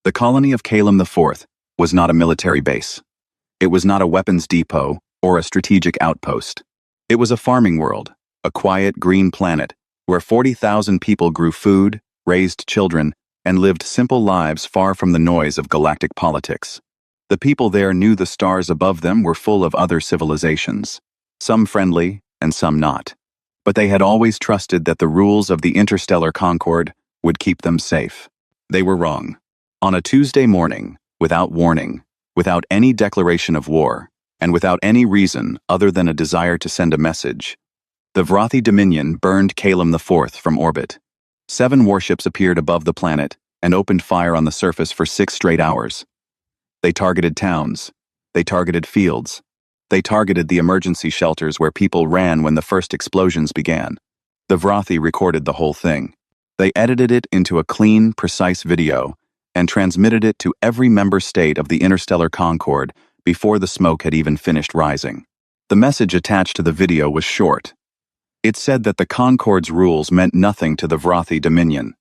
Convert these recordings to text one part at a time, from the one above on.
The colony of Calum IV was not a military base. It was not a weapons depot or a strategic outpost. It was a farming world, a quiet green planet where 40,000 people grew food, raised children, and lived simple lives far from the noise of galactic politics. The people there knew the stars above them were full of other civilizations, some friendly and some not. But they had always trusted that the rules of the interstellar concord would keep them safe. They were wrong. On a Tuesday morning, without warning, without any declaration of war, and without any reason other than a desire to send a message, the Vrathi Dominion burned Calum IV from orbit. 7 warships appeared above the planet and opened fire on the surface for 6 straight hours. They targeted towns. They targeted fields. They targeted the emergency shelters where people ran when the first explosions began. The Vrathi recorded the whole thing. They edited it into a clean, precise video and transmitted it to every member state of the interstellar concord before the smoke had even finished rising. The message attached to the video was short. It said that the concord's rules meant nothing to the Vrathi Dominion.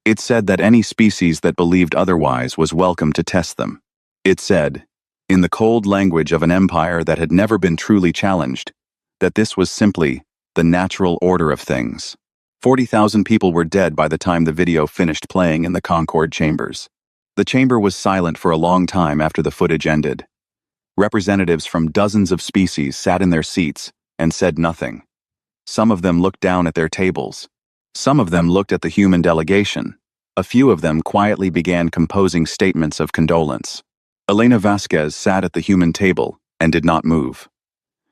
It said that any species that believed otherwise was welcome to test them. It said, in the cold language of an empire that had never been truly challenged, that this was simply the natural order of things. 40,000 people were dead by the time the video finished playing in the Concord chambers. The chamber was silent for a long time after the footage ended. Representatives from dozens of species sat in their seats and said nothing. Some of them looked down at their tables. Some of them looked at the human delegation. A few of them quietly began composing statements of condolence. Elena Vasquez sat at the human table and did not move.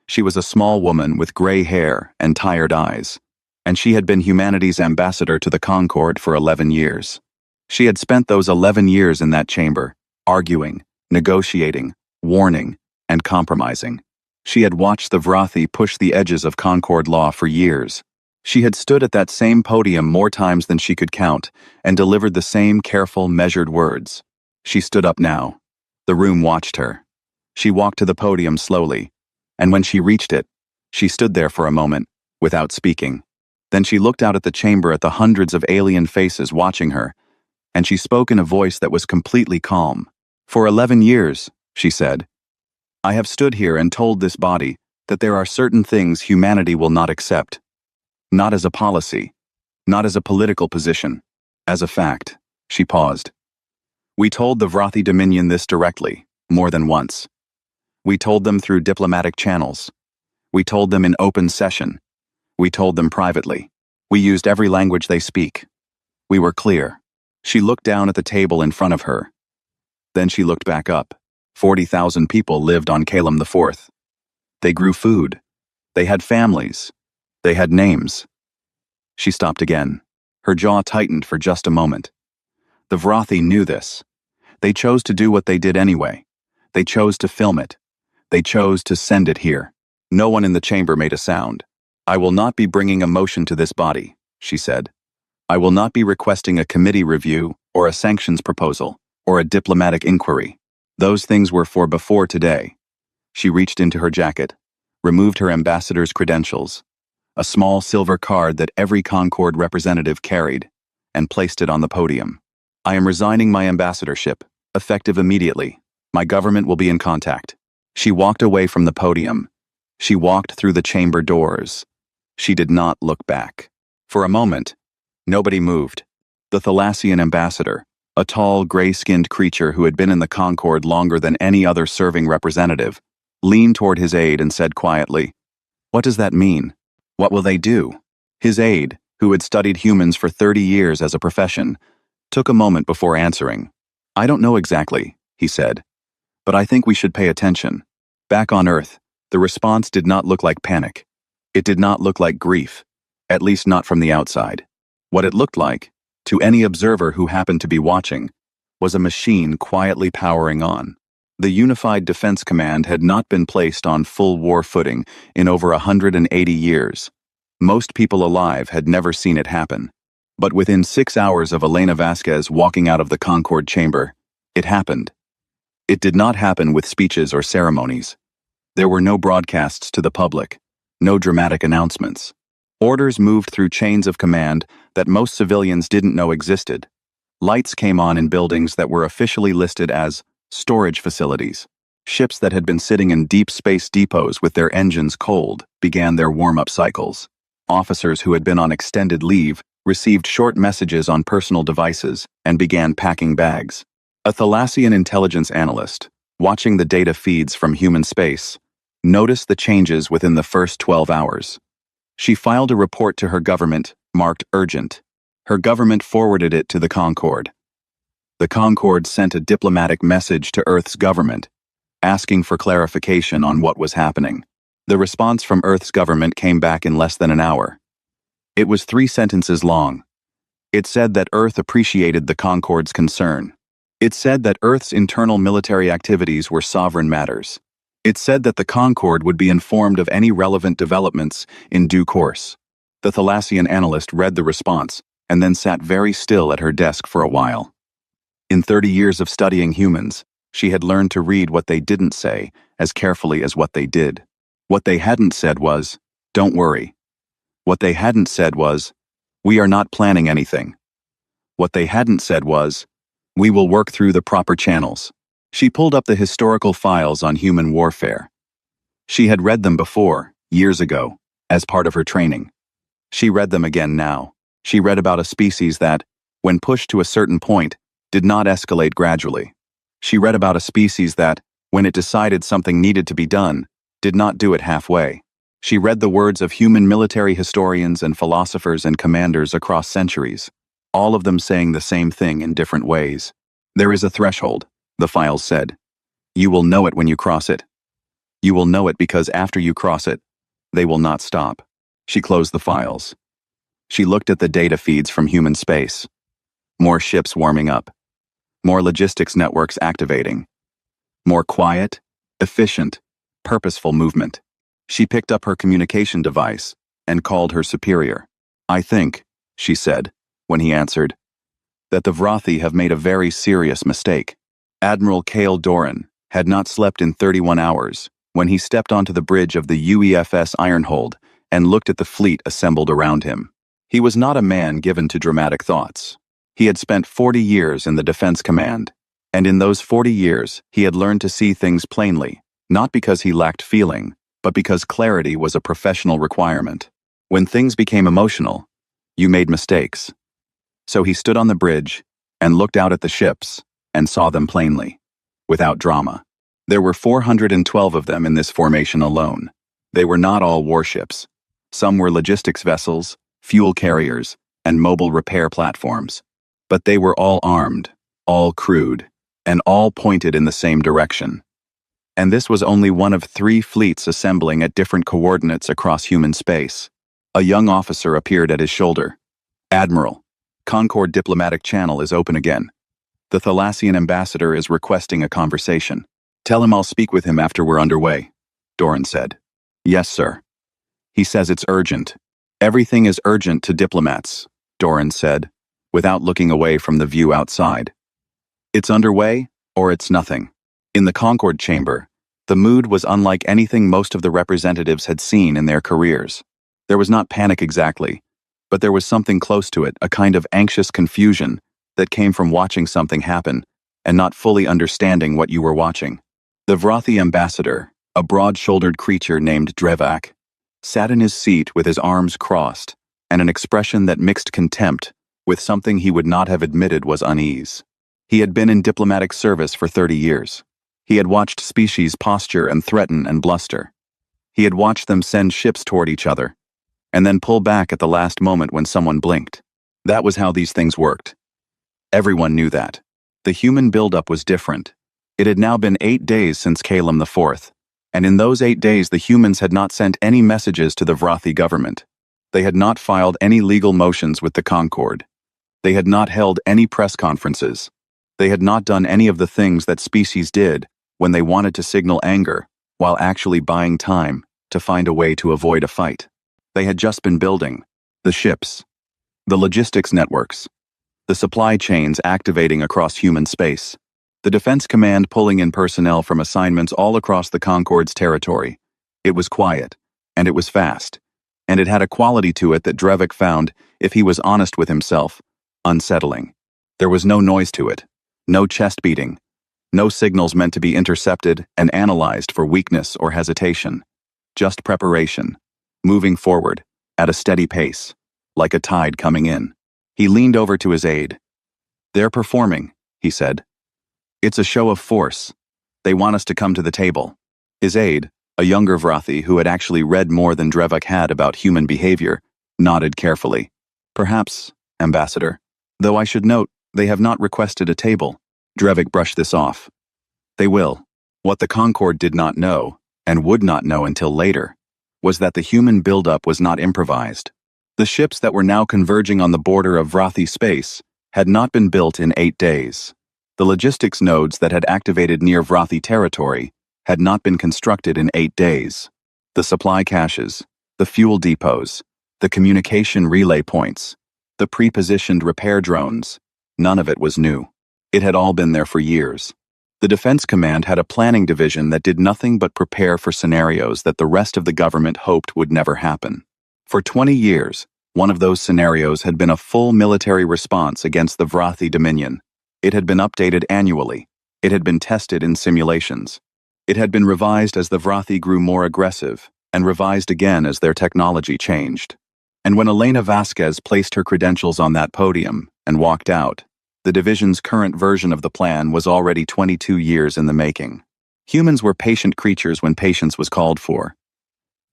She was a small woman with gray hair and tired eyes, and she had been humanity's ambassador to the Concord for 11 years. She had spent those 11 years in that chamber, arguing, negotiating, warning, and compromising. She had watched the Vrathi push the edges of Concord law for years. She had stood at that same podium more times than she could count and delivered the same careful, measured words. She stood up now. The room watched her. She walked to the podium slowly, and when she reached it, she stood there for a moment, without speaking. Then she looked out at the chamber at the hundreds of alien faces watching her, and she spoke in a voice that was completely calm. For 11 years, she said, I have stood here and told this body that there are certain things humanity will not accept. Not as a policy, not as a political position, as a fact. She paused. We told the Vrathi Dominion this directly, more than once. We told them through diplomatic channels. We told them in open session. We told them privately. We used every language they speak. We were clear. She looked down at the table in front of her. Then she looked back up. 40,000 people lived on Calum IV. They grew food. They had families. They had names. She stopped again. Her jaw tightened for just a moment. The Vrathi knew this. They chose to do what they did anyway. They chose to film it. They chose to send it here. No one in the chamber made a sound. I will not be bringing a motion to this body, she said. I will not be requesting a committee review or a sanctions proposal or a diplomatic inquiry. Those things were for before today. She reached into her jacket, removed her ambassador's credentials, a small silver card that every Concord representative carried, and placed it on the podium. I am resigning my ambassadorship, effective immediately. My government will be in contact. She walked away from the podium. She walked through the chamber doors. She did not look back. For a moment, nobody moved. The Thalassian ambassador, a tall, gray-skinned creature who had been in the Concord longer than any other serving representative, leaned toward his aide and said quietly, What does that mean? What will they do? His aide, who had studied humans for 30 years as a profession, took a moment before answering. I don't know exactly, he said, but I think we should pay attention. Back on Earth, the response did not look like panic. It did not look like grief, at least not from the outside. What it looked like, to any observer who happened to be watching, was a machine quietly powering on. The Unified Defense Command had not been placed on full war footing in over 180 years. Most people alive had never seen it happen. But within 6 hours of Elena Vasquez walking out of the Concord chamber, it happened. It did not happen with speeches or ceremonies. There were no broadcasts to the public, no dramatic announcements. Orders moved through chains of command that most civilians didn't know existed. Lights came on in buildings that were officially listed as storage facilities. Ships that had been sitting in deep space depots with their engines cold began their warm-up cycles. Officers who had been on extended leave received short messages on personal devices and began packing bags. A Thalassian intelligence analyst, watching the data feeds from human space, noticed the changes within the first 12 hours. She filed a report to her government, marked urgent. Her government forwarded it to the Concorde. The Concorde sent a diplomatic message to Earth's government, asking for clarification on what was happening. The response from Earth's government came back in less than an hour. It was 3 sentences long. It said that Earth appreciated the Concorde's concern. It said that Earth's internal military activities were sovereign matters. It said that the Concorde would be informed of any relevant developments in due course. The Thalassian analyst read the response and then sat very still at her desk for a while. In 30 years of studying humans, she had learned to read what they didn't say as carefully as what they did. What they hadn't said was, "Don't worry." What they hadn't said was, "We are not planning anything." What they hadn't said was, "We will work through the proper channels." She pulled up the historical files on human warfare. She had read them before, years ago, as part of her training. She read them again now. She read about a species that, when pushed to a certain point, did not escalate gradually. She read about a species that, when it decided something needed to be done, did not do it halfway. She read the words of human military historians and philosophers and commanders across centuries, all of them saying the same thing in different ways. "There is a threshold," the files said. "You will know it when you cross it. You will know it because after you cross it, they will not stop." She closed the files. She looked at the data feeds from human space. More ships warming up. More logistics networks activating. More quiet, efficient, purposeful movement. She picked up her communication device and called her superior. "I think," she said, when he answered, "that the Vrathi have made a very serious mistake." Admiral Cale Doran had not slept in 31 hours when he stepped onto the bridge of the UEFS Ironhold and looked at the fleet assembled around him. He was not a man given to dramatic thoughts. He had spent 40 years in the Defense Command, and in those 40 years he had learned to see things plainly, not because he lacked feeling, but because clarity was a professional requirement. When things became emotional, you made mistakes. So he stood on the bridge and looked out at the ships and saw them plainly, without drama. There were 412 of them in this formation alone. They were not all warships. Some were logistics vessels, fuel carriers, and mobile repair platforms. But they were all armed, all crewed, and all pointed in the same direction. And this was only one of 3 fleets assembling at different coordinates across human space. A young officer appeared at his shoulder. "Admiral, Concorde diplomatic channel is open again. The Thalassian ambassador is requesting a conversation. Tell him I'll speak with him after we're underway," Doran said. "Yes, sir. He says it's urgent." "Everything is urgent to diplomats," Doran said, without looking away from the view outside. "It's underway, or it's nothing." In the Concorde chamber, the mood was unlike anything most of the representatives had seen in their careers. There was not panic exactly, but there was something close to it, a kind of anxious confusion that came from watching something happen and not fully understanding what you were watching. The Vrathi ambassador, a broad-shouldered creature named Drevak, sat in his seat with his arms crossed and an expression that mixed contempt with something he would not have admitted was unease. He had been in diplomatic service for 30 years. He had watched species posture and threaten and bluster. He had watched them send ships toward each other, and then pull back at the last moment when someone blinked. That was how these things worked. Everyone knew that. The human buildup was different. It had now been 8 days since Calum IV, and in those 8 days the humans had not sent any messages to the Vrathi government. They had not filed any legal motions with the Concorde. They had not held any press conferences. They had not done any of the things that species did when they wanted to signal anger while actually buying time to find a way to avoid a fight. They had just been building the ships, the logistics networks, the supply chains activating across human space, the Defense Command pulling in personnel from assignments all across the Concorde's territory. It was quiet, and it was fast, and it had a quality to it that Drevik found, if he was honest with himself, unsettling. There was no noise to it, no chest beating, no signals meant to be intercepted and analyzed for weakness or hesitation. Just preparation, moving forward, at a steady pace, like a tide coming in. He leaned over to his aide. "They're performing," he said. "It's a show of force. They want us to come to the table." His aide, a younger Vrathi who had actually read more than Drevuk had about human behavior, nodded carefully. "Perhaps, Ambassador. Though I should note, they have not requested a table." Drevuk brushed this off. "They will." What the Concord did not know, and would not know until later, was that the human buildup was not improvised. The ships that were now converging on the border of Vrathi space had not been built in 8 days. The logistics nodes that had activated near Vrathi territory had not been constructed in 8 days. The supply caches, the fuel depots, the communication relay points, the pre-positioned repair drones, none of it was new. It had all been there for years. The Defense Command had a planning division that did nothing but prepare for scenarios that the rest of the government hoped would never happen. For 20 years, one of those scenarios had been a full military response against the Vrathi Dominion. It had been updated annually. It had been tested in simulations. It had been revised as the Vrathi grew more aggressive, and revised again as their technology changed. And when Elena Vasquez placed her credentials on that podium and walked out, the division's current version of the plan was already 22 years in the making. Humans were patient creatures when patience was called for.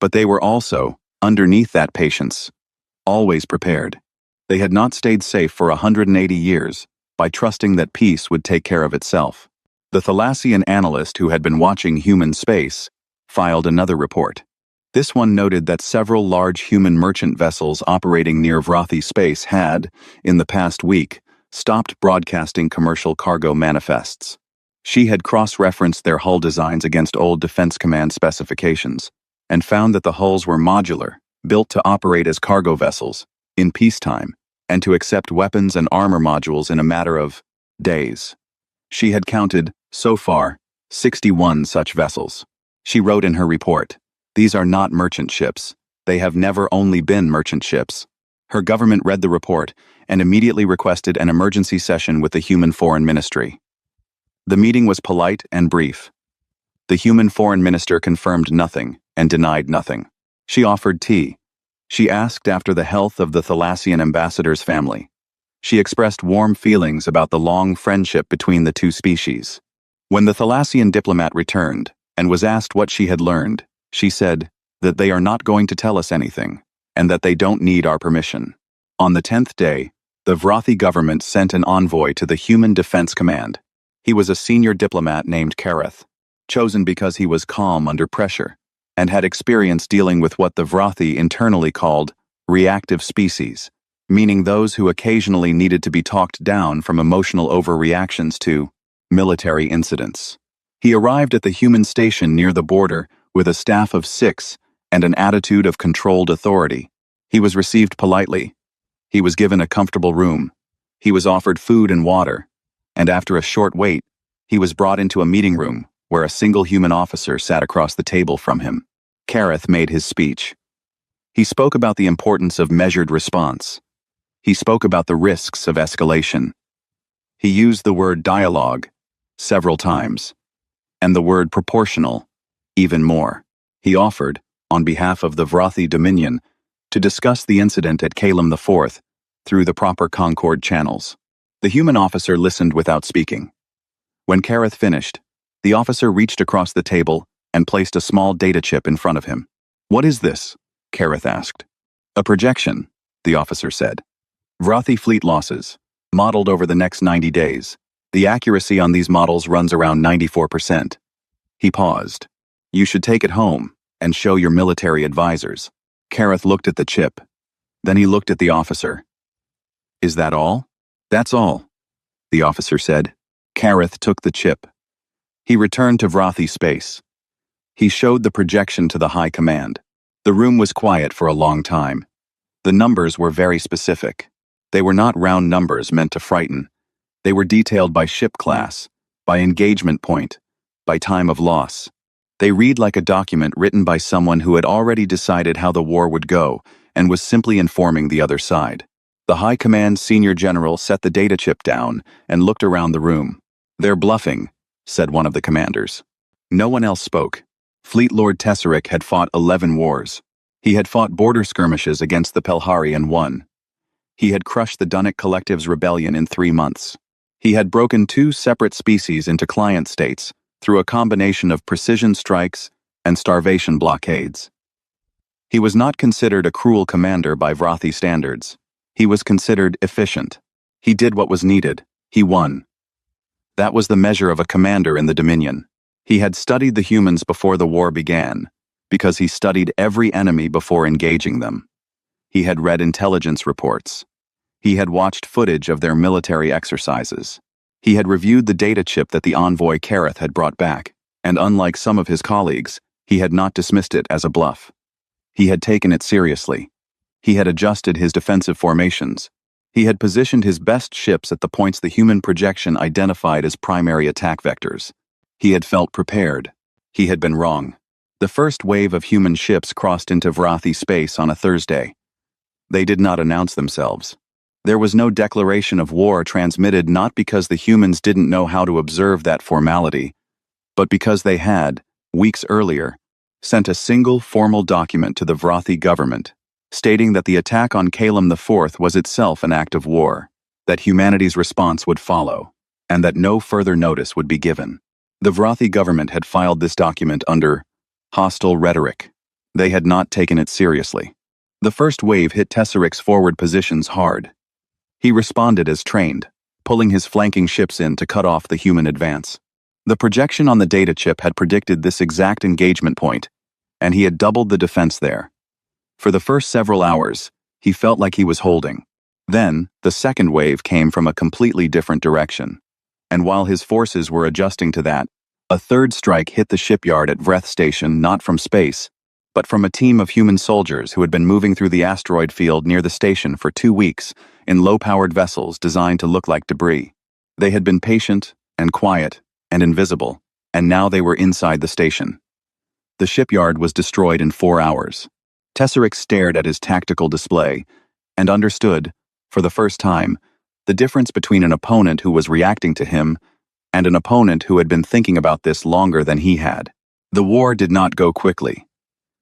But they were also, underneath that patience, always prepared. They had not stayed safe for 180 years by trusting that peace would take care of itself. The Thalassian analyst who had been watching human space filed another report. This one noted that several large human merchant vessels operating near Vrathi space had, in the past week, stopped broadcasting commercial cargo manifests. She had cross-referenced their hull designs against old Defense Command specifications, and found that the hulls were modular, built to operate as cargo vessels, in peacetime, and to accept weapons and armor modules in a matter of days. She had counted, so far, 61 such vessels. She wrote in her report, "These are not merchant ships. They have never only been merchant ships." Her government read the report and immediately requested an emergency session with the Human Foreign Ministry. The meeting was polite and brief. The Human Foreign Minister confirmed nothing and denied nothing. She offered tea. She asked after the health of the Thalassian ambassador's family. She expressed warm feelings about the long friendship between the two species. When the Thalassian diplomat returned and was asked what she had learned, she said that they are not going to tell us anything, and that they don't need our permission. On the 10th day, the Vrathi government sent an envoy to the Human Defense Command. He was a senior diplomat named Kareth, chosen because he was calm under pressure, and had experience dealing with what the Vrathi internally called reactive species, meaning those who occasionally needed to be talked down from emotional overreactions to military incidents. He arrived at the human station near the border with a staff of 6 and an attitude of controlled authority. He was received politely. He was given a comfortable room. He was offered food and water, and after a short wait, he was brought into a meeting room where a single human officer sat across the table from him. Kareth made his speech. He spoke about the importance of measured response. He spoke about the risks of escalation. He used the word dialogue several times, and the word proportional even more. He offered, on behalf of the Vrathi Dominion, to discuss the incident at Kalem IV through the proper Concord channels. The human officer listened without speaking. When Kareth finished, the officer reached across the table and placed a small data chip in front of him. "What is this?" Kareth asked. "A projection," the officer said. "Vrathi fleet losses, modeled over the next 90 days. The accuracy on these models runs around 94%. He paused. "You should take it home and show your military advisors." Kareth looked at the chip. Then he looked at the officer. "Is that all?" "That's all," the officer said. Kareth took the chip. He returned to Vrathi space. He showed the projection to the High Command. The room was quiet for a long time. The numbers were very specific. They were not round numbers meant to frighten. They were detailed by ship class, by engagement point, by time of loss. They read like a document written by someone who had already decided how the war would go and was simply informing the other side. The High Command Senior General set the data chip down and looked around the room. "They're bluffing," said one of the commanders. No one else spoke. Fleet Lord Tesseric had fought 11 wars. He had fought border skirmishes against the Pelhari and won. He had crushed the Dunnic Collective's rebellion in 3 months. He had broken 2 separate species into client states through a combination of precision strikes and starvation blockades. He was not considered a cruel commander by Vrathi standards. He was considered efficient. He did what was needed. He won. That was the measure of a commander in the Dominion. He had studied the humans before the war began, because he studied every enemy before engaging them. He had read intelligence reports. He had watched footage of their military exercises. He had reviewed the data chip that the envoy Kareth had brought back, and unlike some of his colleagues, he had not dismissed it as a bluff. He had taken it seriously. He had adjusted his defensive formations. He had positioned his best ships at the points the human projection identified as primary attack vectors. He had felt prepared. He had been wrong. The first wave of human ships crossed into Vrathi space on a Thursday. They did not announce themselves. There was no declaration of war transmitted, not because the humans didn't know how to observe that formality, but because they had, weeks earlier, sent a single formal document to the Vrathi government, stating that the attack on Calum IV was itself an act of war, that humanity's response would follow, and that no further notice would be given. The Vrathi government had filed this document under hostile rhetoric. They had not taken it seriously. The first wave hit Tesseric's forward positions hard. He responded as trained, pulling his flanking ships in to cut off the human advance. The projection on the data chip had predicted this exact engagement point, and he had doubled the defense there. For the first several hours, he felt like he was holding. Then, the second wave came from a completely different direction. And while his forces were adjusting to that, a third strike hit the shipyard at Vreth Station not from space, but from a team of human soldiers who had been moving through the asteroid field near the station for 2 weeks in low-powered vessels designed to look like debris. They had been patient and quiet and invisible, and now they were inside the station. The shipyard was destroyed in 4 hours. Tesseric stared at his tactical display and understood, for the first time, the difference between an opponent who was reacting to him and an opponent who had been thinking about this longer than he had. The war did not go quickly,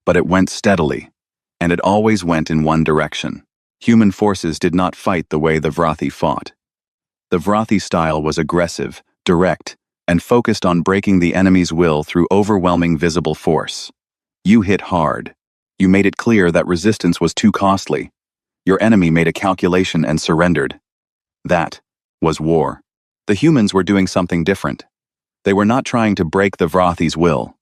but it went steadily, and it always went in one direction. Human forces did not fight the way the Vrathi fought. The Vrathi style was aggressive, direct, and focused on breaking the enemy's will through overwhelming visible force. You hit hard. You made it clear that resistance was too costly. Your enemy made a calculation and surrendered. That was war. The humans were doing something different. They were not trying to break the Vrathi's will.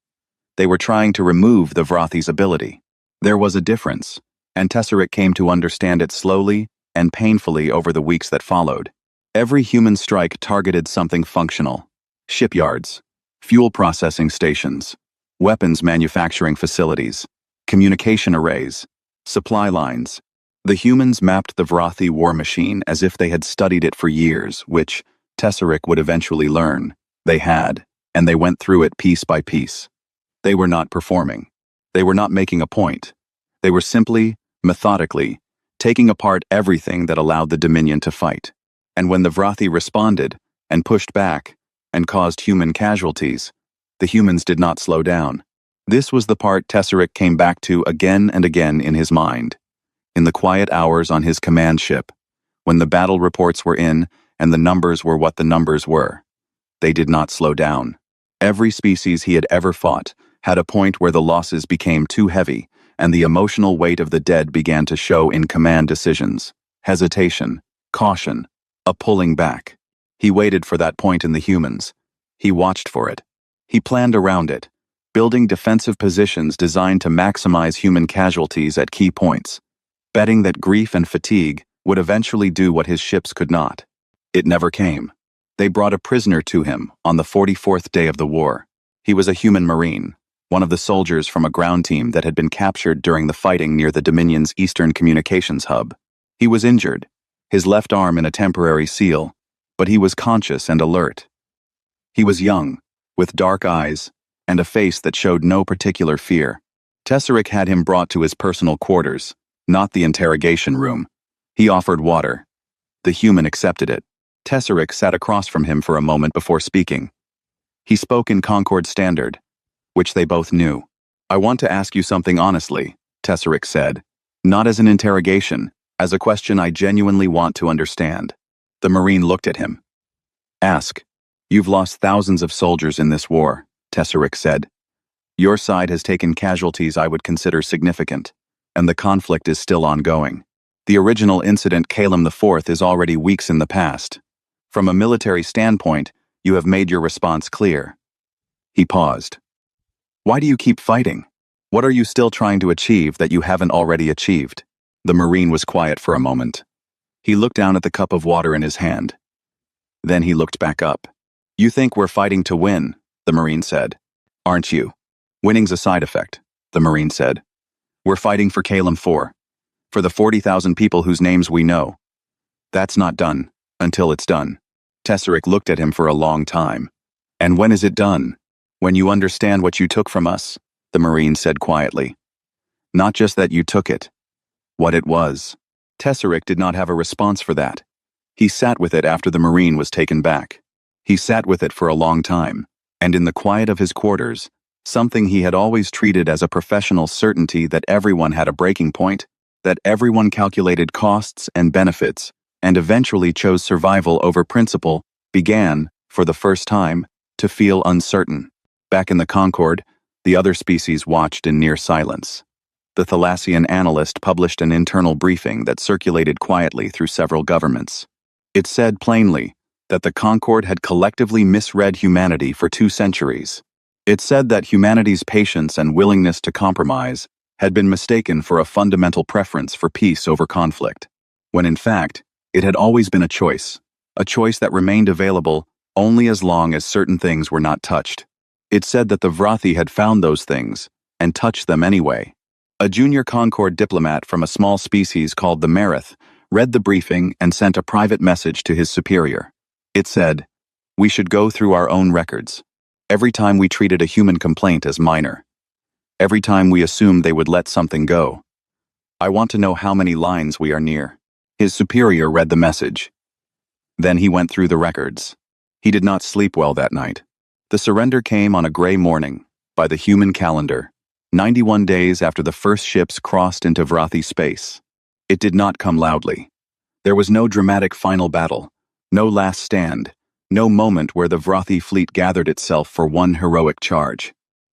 They were trying to remove the Vrathi's ability. There was a difference, and Tesseric came to understand it slowly and painfully over the weeks that followed. Every human strike targeted something functional: shipyards, fuel processing stations, weapons manufacturing facilities, communication arrays, supply lines. The humans mapped the Vrathi war machine as if they had studied it for years, which Tesseric would eventually learn. They had, and they went through it piece by piece. They were not performing. They were not making a point. They were simply, methodically, taking apart everything that allowed the Dominion to fight. And when the Vrathi responded, and pushed back, and caused human casualties, the humans did not slow down. This was the part Tesseric came back to again and again in his mind. In the quiet hours on his command ship, when the battle reports were in and the numbers were what the numbers were. They did not slow down. Every species he had ever fought had a point where the losses became too heavy and the emotional weight of the dead began to show in command decisions: hesitation, caution, a pulling back. He waited for that point in the humans. He watched for it. He planned around it, building defensive positions designed to maximize human casualties at key points, betting that grief and fatigue would eventually do what his ships could not. It never came. They brought a prisoner to him on the 44th day of the war. He was a human marine, one of the soldiers from a ground team that had been captured during the fighting near the Dominion's Eastern Communications Hub. He was injured, his left arm in a temporary seal, but he was conscious and alert. He was young, with dark eyes, and a face that showed no particular fear. Tesseric had him brought to his personal quarters, not the interrogation room, He offered water. The human accepted it. Tesseric sat across from him for a moment before speaking. He spoke in Concord Standard, which they both knew. "I want to ask you something honestly," Tesseric said. "Not as an interrogation, as a question I genuinely want to understand." The Marine looked at him. "Ask. You've lost thousands of soldiers in this war," Tesseric said. "Your side has taken casualties I would consider significant, and the conflict is still ongoing. The original incident Calum IV is already weeks in the past. From a military standpoint, you have made your response clear." He paused. "Why do you keep fighting? What are you still trying to achieve that you haven't already achieved?" The Marine was quiet for a moment. He looked down at the cup of water in his hand. Then he looked back up. "You think we're fighting to win," the Marine said. "Aren't you?" "Winning's a side effect," the Marine said. "We're fighting for Calum IV, for the 40,000 people whose names we know. That's not done until it's done." Tesseric looked at him for a long time. "And when is it done?" "When you understand what you took from us," the Marine said quietly. "Not just that you took it. What it was." Tesseric did not have a response for that. He sat with it after the Marine was taken back. He sat with it for a long time, and in the quiet of his quarters, something he had always treated as a professional certainty that everyone had a breaking point, that everyone calculated costs and benefits, and eventually chose survival over principle, began, for the first time, to feel uncertain. Back in the Concord, the other species watched in near silence. The Thalassian analyst published an internal briefing that circulated quietly through several governments. It said plainly that the Concord had collectively misread humanity for 2 centuries. It said that humanity's patience and willingness to compromise had been mistaken for a fundamental preference for peace over conflict, when in fact, it had always been a choice that remained available only as long as certain things were not touched. It said that the Vrathi had found those things and touched them anyway. A junior Concord diplomat from a small species called the Merith read the briefing and sent a private message to his superior. It said, "We should go through our own records. Every time we treated a human complaint as minor. Every time we assumed they would let something go. I want to know how many lines we are near." His superior read the message. Then he went through the records. He did not sleep well that night. The surrender came on a gray morning, by the human calendar, 91 days after the first ships crossed into Vrathi space. It did not come loudly. There was no dramatic final battle, no last stand, no moment where the Vrathi fleet gathered itself for one heroic charge.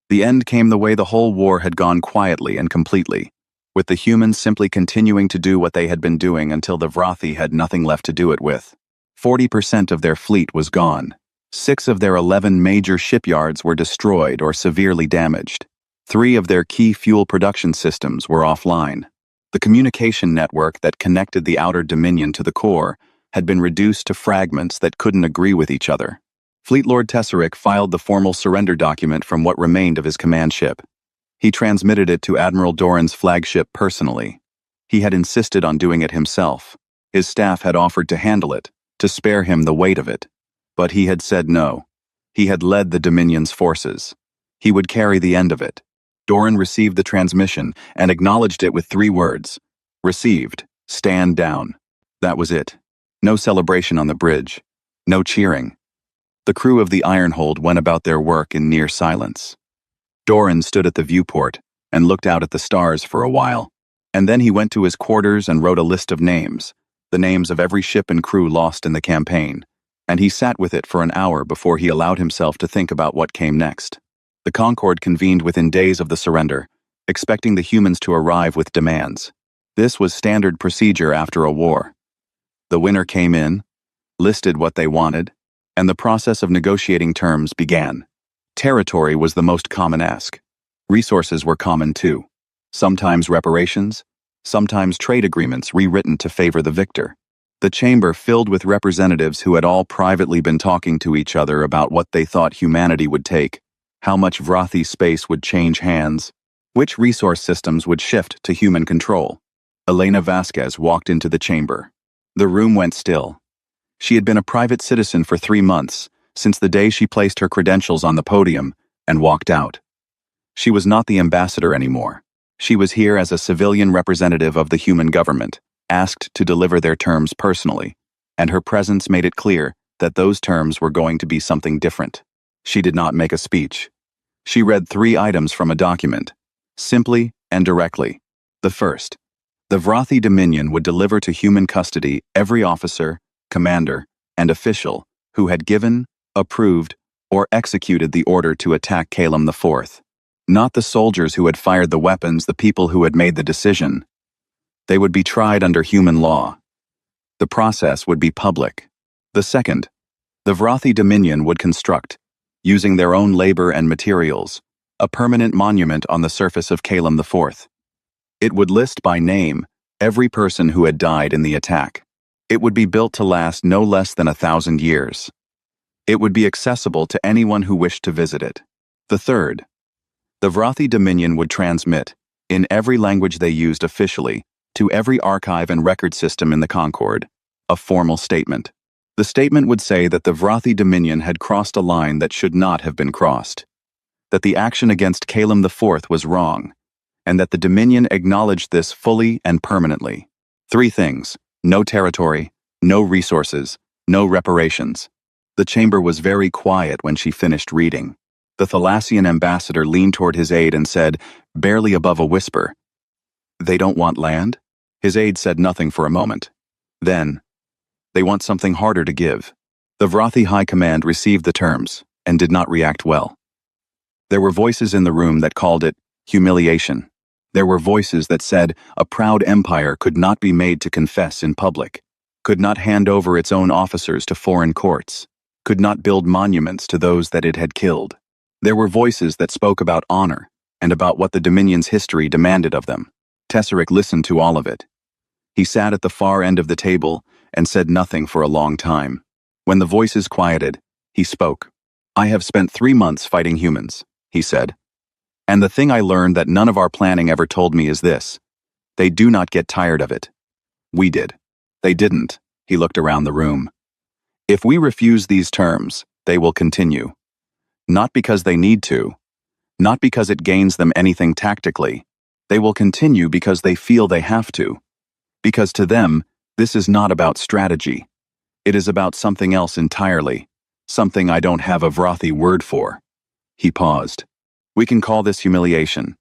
The end came the way the whole war had gone, quietly and completely, with the humans simply continuing to do what they had been doing until the Vrathi had nothing left to do it with. 40% of their fleet was gone. 6 of their 11 major shipyards were destroyed or severely damaged. 3 of their key fuel production systems were offline. The communication network that connected the outer dominion to the core had been reduced to fragments that couldn't agree with each other. Fleet Lord Tesseric filed the formal surrender document from what remained of his command ship. He transmitted it to Admiral Doran's flagship personally. He had insisted on doing it himself. His staff had offered to handle it, to spare him the weight of it. But he had said no. He had led the Dominion's forces. He would carry the end of it. Doran received the transmission and acknowledged it with 3 words. "Received. Stand down." That was it. No celebration on the bridge. No cheering. The crew of the Ironhold went about their work in near silence. Doran stood at the viewport and looked out at the stars for a while. And then he went to his quarters and wrote a list of names, the names of every ship and crew lost in the campaign. And he sat with it for an hour before he allowed himself to think about what came next. The Concord convened within days of the surrender, expecting the humans to arrive with demands. This was standard procedure after a war. The winner came in, listed what they wanted, and the process of negotiating terms began. Territory was the most common ask. Resources were common too. Sometimes reparations, sometimes trade agreements rewritten to favor the victor. The chamber filled with representatives who had all privately been talking to each other about what they thought humanity would take, how much Vrathi space would change hands, which resource systems would shift to human control. Elena Vasquez walked into the chamber. The room went still. She had been a private citizen for 3 months, since the day she placed her credentials on the podium and walked out. She was not the ambassador anymore. She was here as a civilian representative of the human government. asked to deliver their terms personally, and her presence made it clear that those terms were going to be something different. She did not make a speech. She read 3 items from a document, simply and directly. The first, the Vrathi Dominion would deliver to human custody every officer, commander, and official who had given, approved, or executed the order to attack Calum IV. Not the soldiers who had fired the weapons, the people who had made the decision. They would be tried under human law. The process would be public. The second, the Vrathi Dominion would construct, using their own labor and materials, a permanent monument on the surface of Calum IV. It would list by name every person who had died in the attack. It would be built to last no less than 1,000 years. It would be accessible to anyone who wished to visit it. The third, the Vrathi Dominion would transmit, in every language they used officially, to every archive and record system in the Concord, a formal statement. The statement would say that the Vrathi Dominion had crossed a line that should not have been crossed, that the action against Calum IV was wrong, and that the Dominion acknowledged this fully and permanently. 3 things: no territory, no resources, no reparations. The chamber was very quiet when she finished reading. The Thalassian ambassador leaned toward his aide and said, barely above a whisper, "They don't want land?" His aide said nothing for a moment. Then, "They want something harder to give." The Vrathi High Command received the terms and did not react well. There were voices in the room that called it humiliation. There were voices that said a proud empire could not be made to confess in public, could not hand over its own officers to foreign courts, could not build monuments to those that it had killed. There were voices that spoke about honor and about what the Dominion's history demanded of them. Tesseric listened to all of it. He sat at the far end of the table and said nothing for a long time. When the voices quieted, he spoke. "I have spent 3 months fighting humans," he said. "And the thing I learned that none of our planning ever told me is this: they do not get tired of it. We did. They didn't." He looked around the room. "If we refuse these terms, they will continue. Not because they need to, not because it gains them anything tactically. They will continue because they feel they have to. Because to them, this is not about strategy. It is about something else entirely, something I don't have a Vrathi word for." He paused. "We can call this humiliation.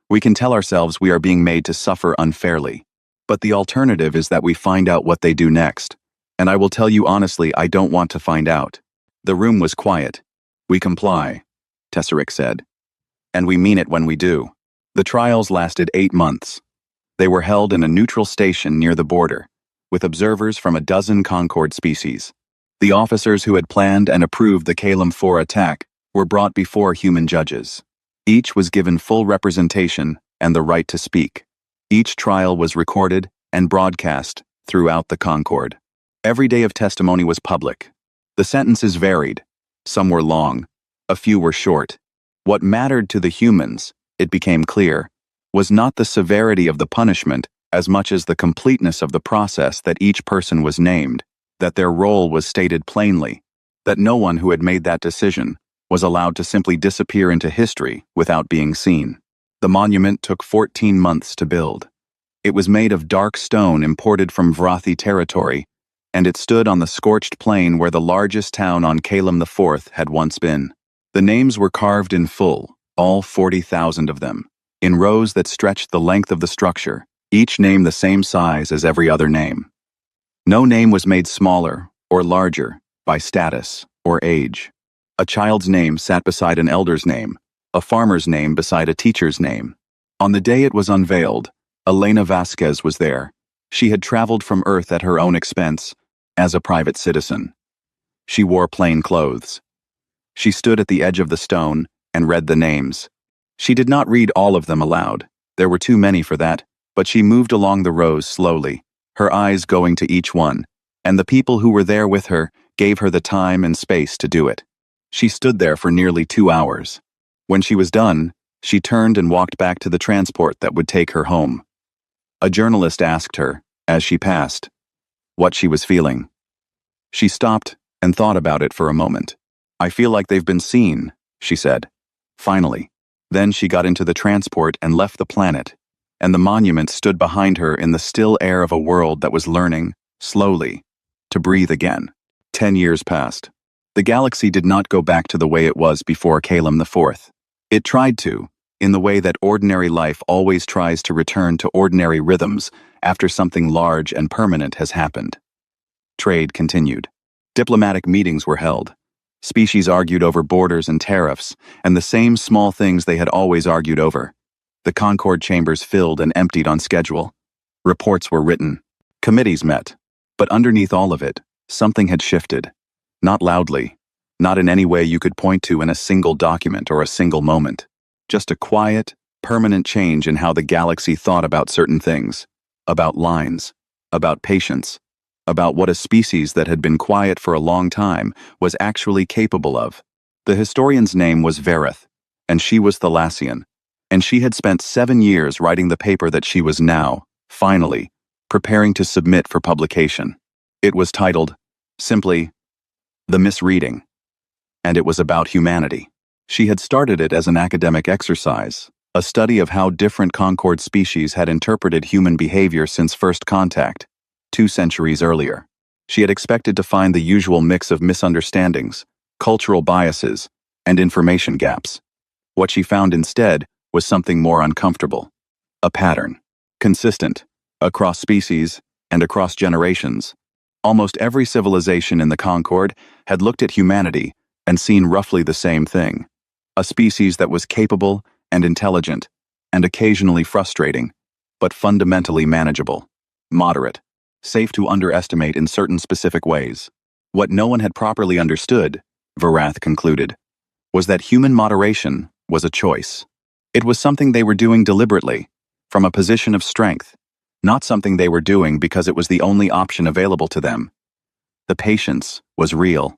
We can tell ourselves we are being made to suffer unfairly. But the alternative is that we find out what they do next. And I will tell you honestly, I don't want to find out." The room was quiet. "We comply," Tesseric said. "And we mean it when we do." The trials lasted 8 months. They were held in a neutral station near the border, with observers from a dozen Concord species. The officers who had planned and approved the Calum IV attack were brought before human judges. Each was given full representation and the right to speak. Each trial was recorded and broadcast throughout the Concord. Every day of testimony was public. The sentences varied. Some were long, a few were short. What mattered to the humans, it became clear, was not the severity of the punishment as much as the completeness of the process, that each person was named, that their role was stated plainly, that no one who had made that decision was allowed to simply disappear into history without being seen. The monument took 14 months to build. It was made of dark stone imported from Vrathi territory, and it stood on the scorched plain where the largest town on Calum IV had once been. The names were carved in full, all 40,000 of them, in rows that stretched the length of the structure, each name the same size as every other name. No name was made smaller or larger by status or age. A child's name sat beside an elder's name, a farmer's name beside a teacher's name. On the day it was unveiled, Elena Vasquez was there. She had traveled from Earth at her own expense, as a private citizen. She wore plain clothes. She stood at the edge of the stone and read the names. She did not read all of them aloud. There were too many for that, but she moved along the rows slowly, her eyes going to each one, and the people who were there with her gave her the time and space to do it. She stood there for nearly 2 hours. When she was done, she turned and walked back to the transport that would take her home. A journalist asked her, as she passed, what she was feeling. She stopped and thought about it for a moment. "I feel like they've been seen," she said. Finally. Then she got into the transport and left the planet, and the monument stood behind her in the still air of a world that was learning, slowly, to breathe again. 10 years passed. The galaxy did not go back to the way it was before Calum IV. It tried to, in the way that ordinary life always tries to return to ordinary rhythms after something large and permanent has happened. Trade continued. Diplomatic meetings were held. Species argued over borders and tariffs, and the same small things they had always argued over. The Concord chambers filled and emptied on schedule. Reports were written. Committees met. But underneath all of it, something had shifted. Not loudly, not in any way you could point to in a single document or a single moment. Just a quiet, permanent change in how the galaxy thought about certain things. About lines. About patience. About what a species that had been quiet for a long time was actually capable of. The historian's name was Verith, and she was Thalassian, and she had spent 7 years writing the paper that she was now, finally, preparing to submit for publication. It was titled, simply, The Misreading, and it was about humanity. She had started it as an academic exercise, a study of how different Concord species had interpreted human behavior since first contact, 2 centuries earlier. She had expected to find the usual mix of misunderstandings, cultural biases, and information gaps. What she found instead was something more uncomfortable. A pattern. Consistent, across species, and across generations. Almost every civilization in the Concord had looked at humanity and seen roughly the same thing. A species that was capable and intelligent, and occasionally frustrating, but fundamentally manageable. Moderate. Safe to underestimate in certain specific ways. What no one had properly understood, Verath concluded, was that human moderation was a choice. It was something they were doing deliberately, from a position of strength, not something they were doing because it was the only option available to them. The patience was real,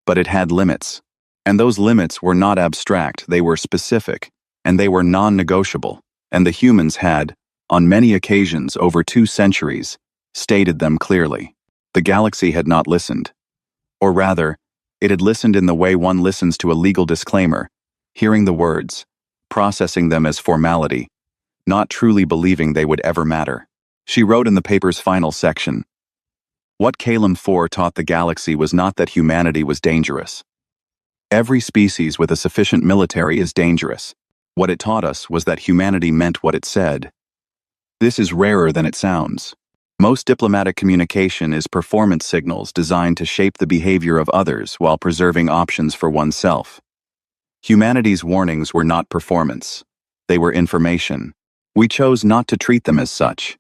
but it had limits, and those limits were not abstract, they were specific, and they were non-negotiable, and the humans had, on many occasions over 2 centuries, stated them clearly. The galaxy had not listened. Or rather, it had listened in the way one listens to a legal disclaimer, hearing the words, processing them as formality, not truly believing they would ever matter. She wrote in the paper's final section, "What Calum IV taught the galaxy was not that humanity was dangerous. Every species with a sufficient military is dangerous. What it taught us was that humanity meant what it said. This is rarer than it sounds. Most diplomatic communication is performance signals designed to shape the behavior of others while preserving options for oneself. Humanity's warnings were not performance. They were information. We chose not to treat them as such.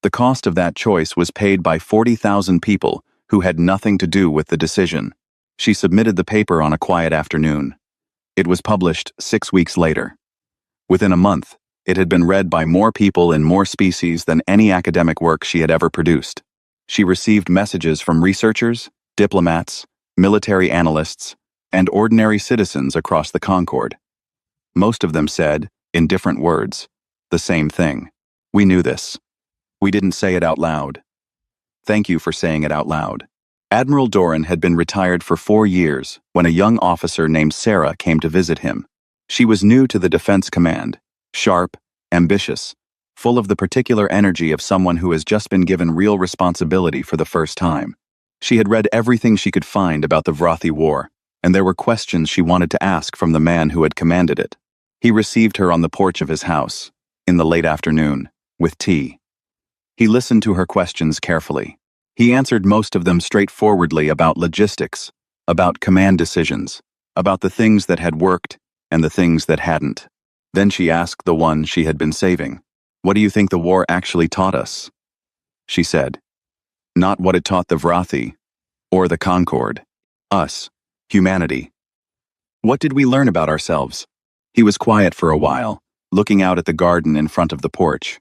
The cost of that choice was paid by 40,000 people who had nothing to do with the decision." She submitted the paper on a quiet afternoon. It was published 6 weeks later. Within a month, it had been read by more people in more species than any academic work she had ever produced. She received messages from researchers, diplomats, military analysts, and ordinary citizens across the Concord. Most of them said, in different words, the same thing. We knew this. We didn't say it out loud. Thank you for saying it out loud. Admiral Doran had been retired for 4 years when a young officer named Sarah came to visit him. She was new to the Defense Command. Sharp, ambitious, full of the particular energy of someone who has just been given real responsibility for the first time. She had read everything she could find about the Vrathi War, and there were questions she wanted to ask from the man who had commanded it. He received her on the porch of his house, in the late afternoon, with tea. He listened to her questions carefully. He answered most of them straightforwardly about logistics, about command decisions, about the things that had worked and the things that hadn't. Then she asked the one she had been saving, "What do you think the war actually taught us?" She said, "Not what it taught the Vrathi, or the Concord. Us, humanity. What did we learn about ourselves?" He was quiet for a while, looking out at the garden in front of the porch.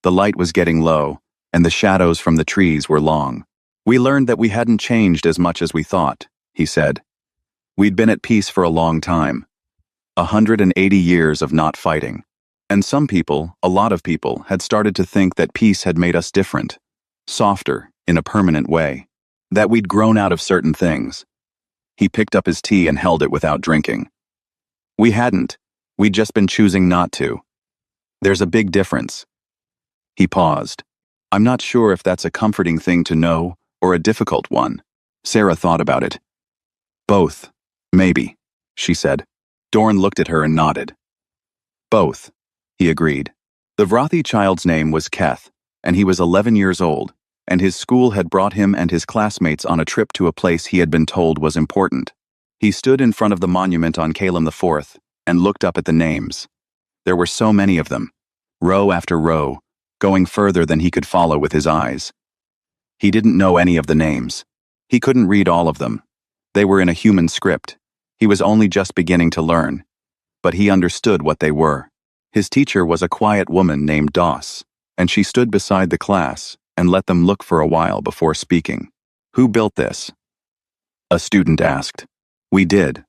The light was getting low, and the shadows from the trees were long. "We learned that we hadn't changed as much as we thought," he said. "We'd been at peace for a long time. 180 years of not fighting. And some people, a lot of people, had started to think that peace had made us different, softer, in a permanent way, that we'd grown out of certain things." He picked up his tea and held it without drinking. "We hadn't. We'd just been choosing not to. There's a big difference. He paused. I'm not sure if that's a comforting thing to know or a difficult one. Sarah thought about it. Both. Maybe, she said. Dorn looked at her and nodded. Both, he agreed. The Vrathi child's name was Keth, and he was 11 years old, and his school had brought him and his classmates on a trip to a place he had been told was important. He stood in front of the monument on Calum IV and looked up at the names. There were so many of them, row after row, going further than he could follow with his eyes. He didn't know any of the names. He couldn't read all of them. They were in a human script. He was only just beginning to learn. But he understood what they were. His teacher was a quiet woman named Doss, and she stood beside the class and let them look for a while before speaking. Who built this? A student asked. We did,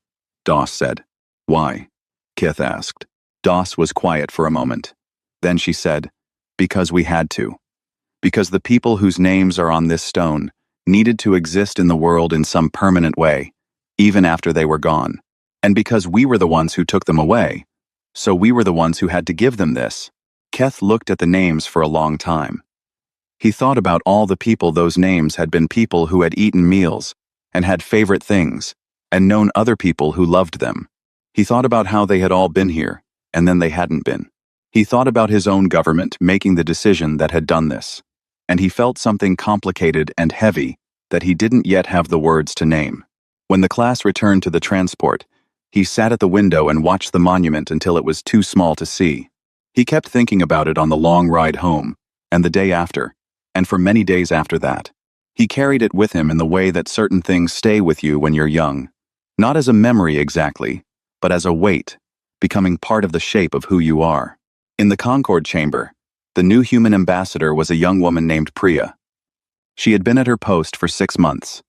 Doss said. Why? Kith asked. Doss was quiet for a moment. Then she said, because we had to. Because the people whose names are on this stone needed to exist in the world in some permanent way, even after they were gone. And because we were the ones who took them away, so we were the ones who had to give them this. Keth looked at the names for a long time. He thought about all the people those names had been people who had eaten meals, and had favorite things, and known other people who loved them. He thought about how they had all been here, and then they hadn't been. He thought about his own government making the decision that had done this, and he felt something complicated and heavy that he didn't yet have the words to name. When the class returned to the transport, he sat at the window and watched the monument until it was too small to see. He kept thinking about it on the long ride home, and the day after, and for many days after that. He carried it with him in the way that certain things stay with you when you're young. Not as a memory exactly, but as a weight, becoming part of the shape of who you are. In the Concord chamber, the new human ambassador was a young woman named Priya. She had been at her post for 6 months.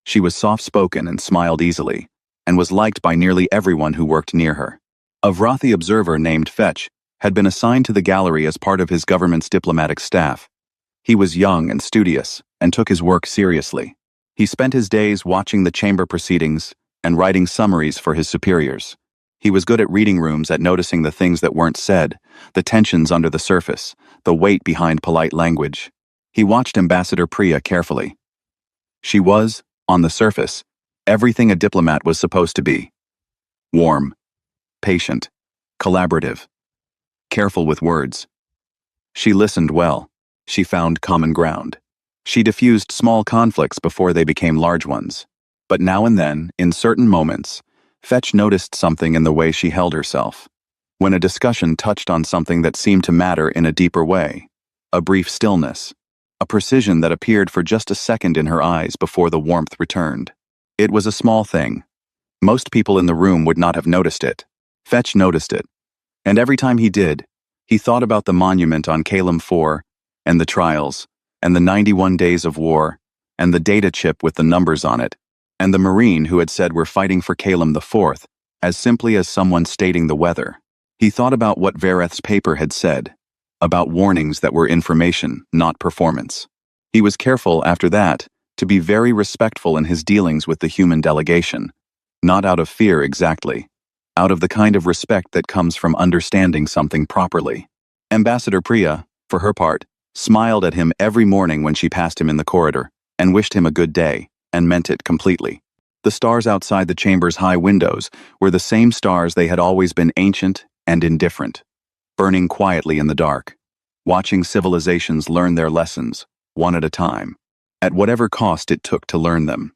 She was soft-spoken and smiled easily, and was liked by nearly everyone who worked near her. A Vrathi observer named Fetch had been assigned to the gallery as part of his government's diplomatic staff. He was young and studious, and took his work seriously. He spent his days watching the chamber proceedings and writing summaries for his superiors. He was good at reading rooms, at noticing the things that weren't said, the tensions under the surface, the weight behind polite language. He watched Ambassador Priya carefully. She was, on the surface, everything a diplomat was supposed to be. Warm, patient, collaborative, careful with words. She listened well. She found common ground. She diffused small conflicts before they became large ones. But now and then, in certain moments, Fetch noticed something in the way she held herself. When a discussion touched on something that seemed to matter in a deeper way, a brief stillness, a precision that appeared for just a second in her eyes before the warmth returned. It was a small thing. Most people in the room would not have noticed it. Fetch noticed it. And every time he did, he thought about the monument on Calum IV, and the trials, and the 91 days of war, and the data chip with the numbers on it, and the Marine who had said we're fighting for Calum IV, as simply as someone stating the weather. He thought about what Vereth's paper had said, about warnings that were information, not performance. He was careful, after that, to be very respectful in his dealings with the human delegation. Not out of fear exactly, out of the kind of respect that comes from understanding something properly. Ambassador Priya, for her part, smiled at him every morning when she passed him in the corridor, and wished him a good day, and meant it completely. The stars outside the chamber's high windows were the same stars they had always been, ancient and indifferent, burning quietly in the dark, watching civilizations learn their lessons, one at a time, at whatever cost it took to learn them.